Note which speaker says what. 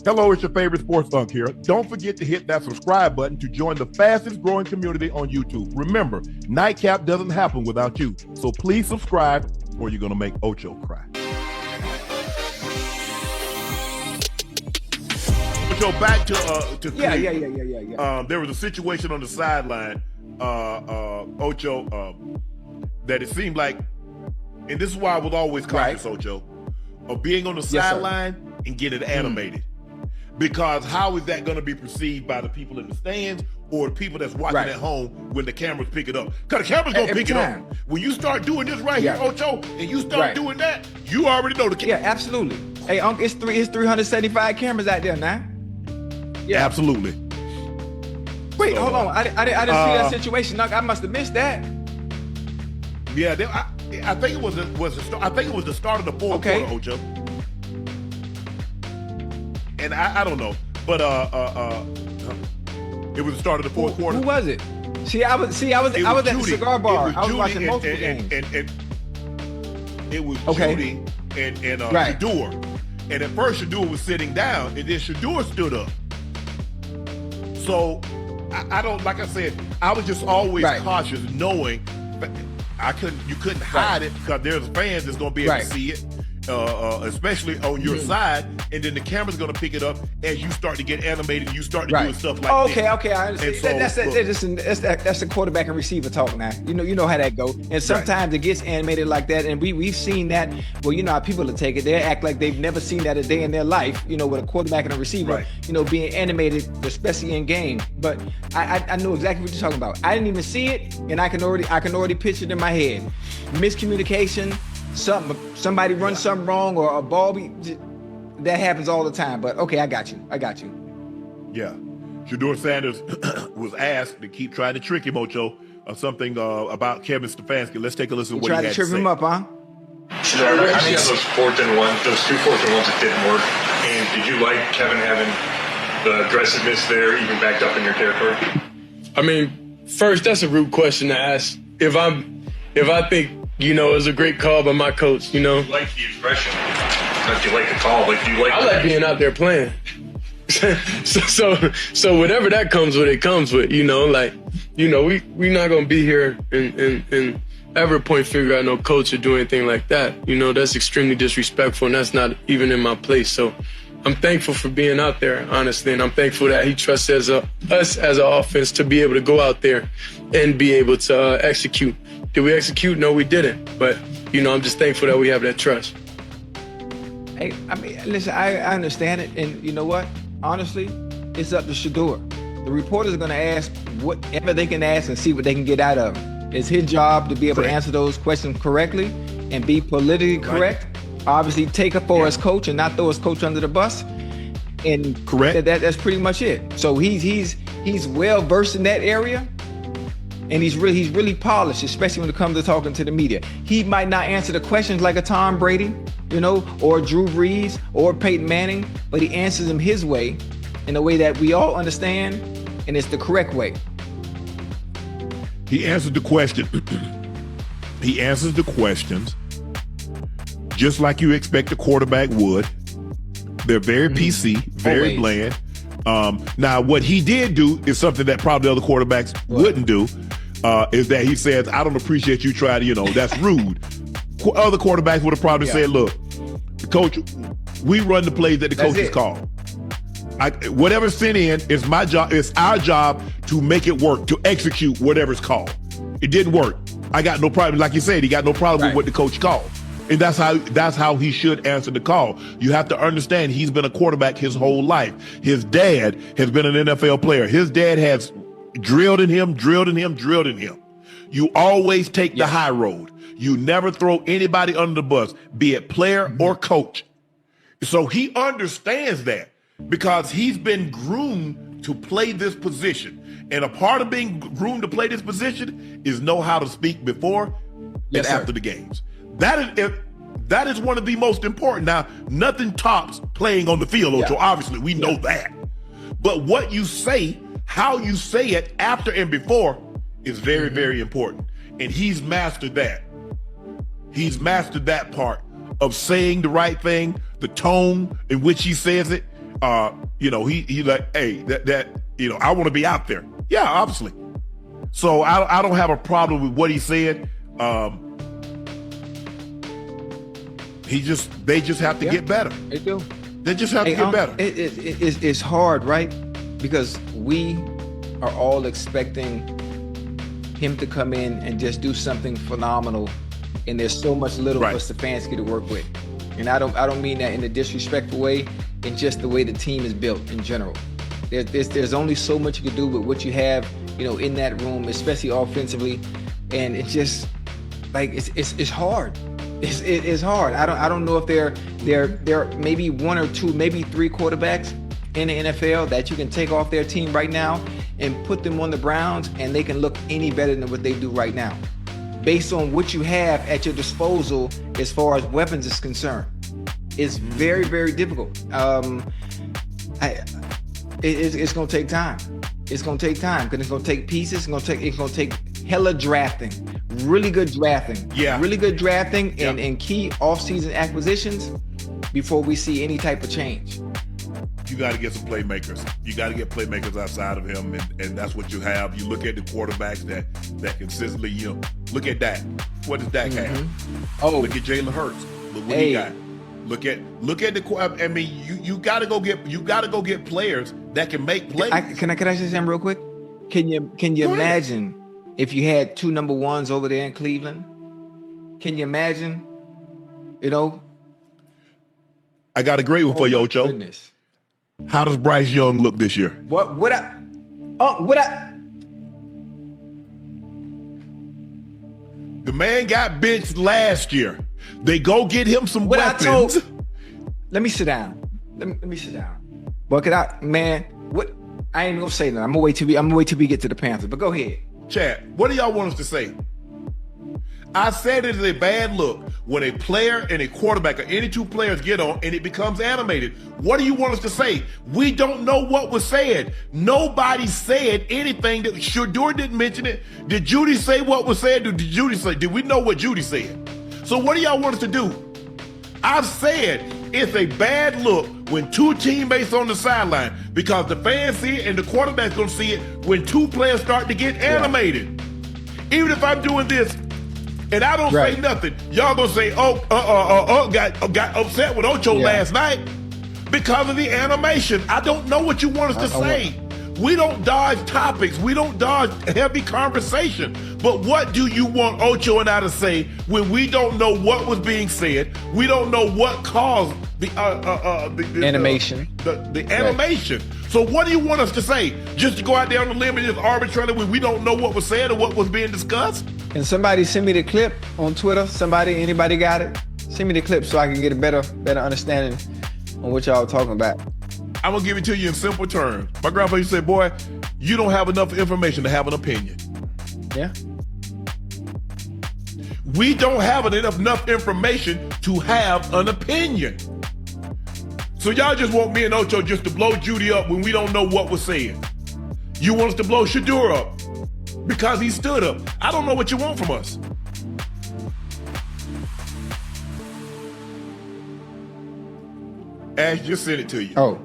Speaker 1: Hello, it's your favorite sports Unc here. Don't forget to hit that subscribe button to join the fastest growing community on YouTube. Remember, Nightcap doesn't happen without you. So please subscribe or you're going to make Ocho cry. Ocho, back to
Speaker 2: Yeah.
Speaker 1: There was a situation on the sideline, Ocho, that it seemed like, and this is why I was always cautious, Ocho, of being on the sideline and getting animated. Because how is that going to be perceived by the people in the stands or the people that's watching at home when the cameras pick it up? Because the camera's going to pick it up. When you start doing this here, Ocho, and you start doing that, you already know the camera.
Speaker 2: Yeah, absolutely. Hey, Unc, it's 375 cameras out there now. Yeah,
Speaker 1: absolutely.
Speaker 2: Wait, hold on. I didn't see that situation. Unc, I must have missed that.
Speaker 1: Yeah, I think it was the start of the fourth quarter, Ocho. And I don't know, but it was the start of the fourth quarter.
Speaker 2: Who was it? I was at the cigar bar. I was watching multiple games.
Speaker 1: And it was Jeudy and Shedeur. And at first Shedeur was sitting down, and then Shedeur stood up. So I don't, like I said, I was just always cautious, knowing you couldn't hide it because there's fans that's gonna be able to see it. Especially on your side, and then the camera's going to pick it up as you start to get animated and you start to do stuff like
Speaker 2: that. Okay, I understand. That's the quarterback and receiver talk now. You know how that goes. And sometimes it gets animated like that, and we've seen that. Well, you know how people will take it. They act like they've never seen that a day in their life. You know, with a quarterback and a receiver, being animated, especially in game. But I know exactly what you're talking about. I didn't even see it, and I can already picture it in my head. Miscommunication. Somebody runs something wrong, or a ball that happens all the time. But okay, I got you.
Speaker 1: Yeah, Shedeur Sanders was asked to keep trying to trick him, Ocho, or something about Kevin Stefanski. Let's take a listen to what he had to say.
Speaker 2: Try to trip him up, huh?
Speaker 3: Shedeur, how many of those fourth and one, those two fourth and ones that didn't work? And did you like Kevin having the aggressiveness there, even backed up in your territory?
Speaker 4: I mean, first, that's a rude question to ask. If I think, it was a great call by my coach,
Speaker 3: You like the expression. Like, you like the call. Like, do you like
Speaker 4: I like being out there playing. so whatever that comes with, it comes with, we're not going to be here and ever point finger at no coach or do anything like that. That's extremely disrespectful, and that's not even in my place. So I'm thankful for being out there, honestly, and I'm thankful that he trusts us as an offense to be able to go out there and be able to execute. Did we execute? No, we didn't. But, I'm just thankful that we have that trust.
Speaker 2: Hey, I mean, listen, I understand it. And you know what? Honestly, it's up to Shedeur. The reporters are going to ask whatever they can ask and see what they can get out of him. It's his job to be able to answer those questions correctly and be politically correct. Obviously, take it for his coach and not throw his coach under the bus. And that's pretty much it. So he's well versed in that area. And he's really polished, especially when it comes to talking to the media. He might not answer the questions like a Tom Brady, or Drew Brees or Peyton Manning, but he answers them his way, in a way that we all understand, and it's the correct way.
Speaker 1: He answered the question. He answers the questions just like you expect a quarterback would. They're very PC, very bland. Now, what he did do is something that probably other quarterbacks wouldn't do. Is that he says, I don't appreciate you trying to, that's rude. Other quarterbacks would have probably said, look, coach, we run the plays that the coaches call. Whatever's sent in is my job. It's our job to make it work, to execute whatever's called. It didn't work. I got no problem. Like you said, he got no problem with what the coach called. And that's how he should answer the call. You have to understand he's been a quarterback his whole life. His dad has been an NFL player. His dad has drilled in him. You always take the high road. You never throw anybody under the bus, be it player or coach. So he understands that because he's been groomed to play this position. And a part of being groomed to play this position is know how to speak before and after the games. That is one of the most important. Now, nothing tops playing on the field, Ocho. Obviously, we know that. But what you say, how you say it after and before is very, very important. And he's mastered that. He's mastered that part of saying the right thing, the tone in which he says it. You know, he like, hey, that you know, I want to be out there. Yeah, obviously. So I don't have a problem with what he said. They just have to get better.
Speaker 2: They do.
Speaker 1: They just have to get better.
Speaker 2: It's hard, right? Because we are all expecting him to come in and just do something phenomenal, and there's so much little for Stefanski to work with. And I don't mean that in a disrespectful way, in just the way the team is built in general. There's only so much you can do with what you have, you know, in that room, especially offensively, and it's just like it's hard. It's hard. I don't know if there maybe one or two, maybe three quarterbacks in the NFL that you can take off their team right now and put them on the Browns, and they can look any better than what they do right now, based on what you have at your disposal as far as weapons is concerned. It's very, very difficult. It's gonna take time. It's gonna take time because it's gonna take pieces. It's gonna take hella drafting, really good drafting, really good drafting, and key off-season acquisitions before we see any type of change.
Speaker 1: You got to get some playmakers. You got to get playmakers outside of him, and that's what you have. You look at the quarterbacks that consistently, you know, look at Dak. What does Dak have? Oh, look at Jalen Hurts. Look what he got. Look at the. I mean, you got to go get players that can make plays.
Speaker 2: Can I say something real quick? Can you imagine if you had two number ones over there in Cleveland? Can you imagine? You know.
Speaker 1: I got a great one for you, Ocho.
Speaker 2: Goodness.
Speaker 1: How does Bryce Young look this year? The man got benched last year. They go get him some weapons.
Speaker 2: Let me sit down. Let me sit down. Buck it out, man. What? I ain't gonna say that. I'm gonna wait till we get to the Panthers. But go ahead.
Speaker 1: Chad, what do y'all want us to say? I said it is a bad look when a player and a quarterback or any two players get on and it becomes animated. What do you want us to say? We don't know what was said. Nobody said anything. That Shedeur didn't mention it. Did Jeudy say what was said? Did we know what Jeudy said? So what do y'all want us to do? I've said it's a bad look when two teammates on the sideline because the fans see it and the quarterback's gonna see it when two players start to get animated. Even if I'm doing this and I don't say nothing, y'all gonna say, got upset with Ocho last night because of the animation. I don't know what you want us to say. We don't dodge topics. We don't dodge heavy conversation. But what do you want Ocho and I to say when we don't know what was being said? We don't know what caused the
Speaker 2: animation.
Speaker 1: The animation. So what do you want us to say? Just to go out there on the limb and just arbitrarily when we don't know what was said or what was being discussed?
Speaker 2: Can somebody send me the clip on Twitter? Anybody got it? Send me the clip so I can get a better understanding on what y'all talking about.
Speaker 1: I'm gonna give it to you in simple terms. My grandpa used to say, boy, you don't have enough information to have an opinion.
Speaker 2: Yeah.
Speaker 1: We don't have enough information to have an opinion. So y'all just want me and Ocho just to blow Jeudy up when we don't know what was said. You want us to blow Shedeur up because he stood up. I don't know what you want from us. Ash just sent it to you.
Speaker 2: Oh.